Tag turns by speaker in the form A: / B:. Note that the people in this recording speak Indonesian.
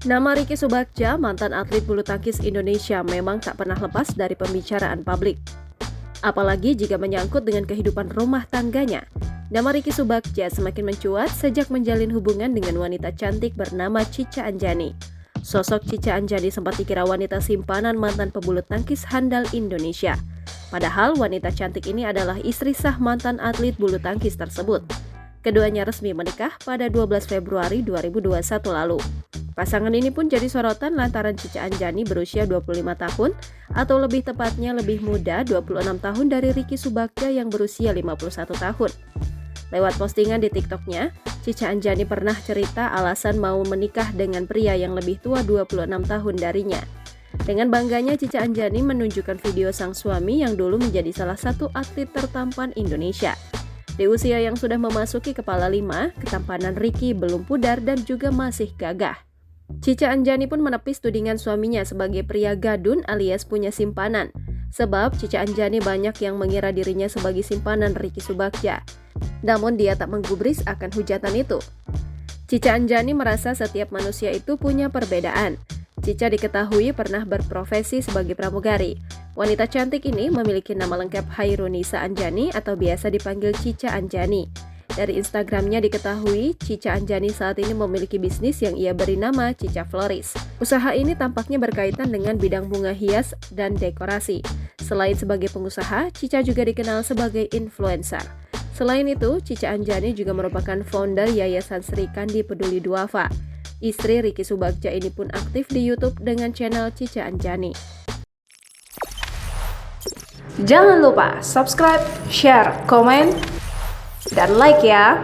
A: Nama Ricky Subagja, mantan atlet bulu tangkis Indonesia, memang tak pernah lepas dari pembicaraan publik. Apalagi jika menyangkut dengan kehidupan rumah tangganya. Nama Ricky Subagja semakin mencuat sejak menjalin hubungan dengan wanita cantik bernama Cica Anjani. Sosok Cica Anjani sempat dikira wanita simpanan mantan pebulu tangkis handal Indonesia. Padahal wanita cantik ini adalah istri sah mantan atlet bulu tangkis tersebut. Keduanya resmi menikah pada 12 Februari 2021 lalu. Pasangan ini pun jadi sorotan lantaran Cica Anjani berusia 25 tahun atau lebih tepatnya lebih muda 26 tahun dari Ricky Subagja yang berusia 51 tahun. Lewat postingan di TikToknya, Cica Anjani pernah cerita alasan mau menikah dengan pria yang lebih tua 26 tahun darinya. Dengan bangganya Cica Anjani menunjukkan video sang suami yang dulu menjadi salah satu atlet tertampan Indonesia. Di usia yang sudah memasuki kepala 5, ketampanan Ricky belum pudar dan juga masih gagah. Cica Anjani pun menepis tudingan suaminya sebagai pria gadun alias punya simpanan. Sebab Cica Anjani banyak yang mengira dirinya sebagai simpanan Ricky Subagja. Namun dia tak menggubris akan hujatan itu. Cica Anjani merasa setiap manusia itu punya perbedaan. Cica diketahui pernah berprofesi sebagai pramugari. Wanita cantik ini memiliki nama lengkap Hairunisa Anjani atau biasa dipanggil Cica Anjani. Dari Instagramnya diketahui, Cica Anjani saat ini memiliki bisnis yang ia beri nama Cica Floris. Usaha ini tampaknya berkaitan dengan bidang bunga hias dan dekorasi. Selain sebagai pengusaha, Cica juga dikenal sebagai influencer. Selain itu, Cica Anjani juga merupakan founder Yayasan Sri Kandi Peduli Duafa. Istri Ricky Subagja ini pun aktif di YouTube dengan channel Cica Anjani.
B: Jangan lupa subscribe, share, komen, dan like ya.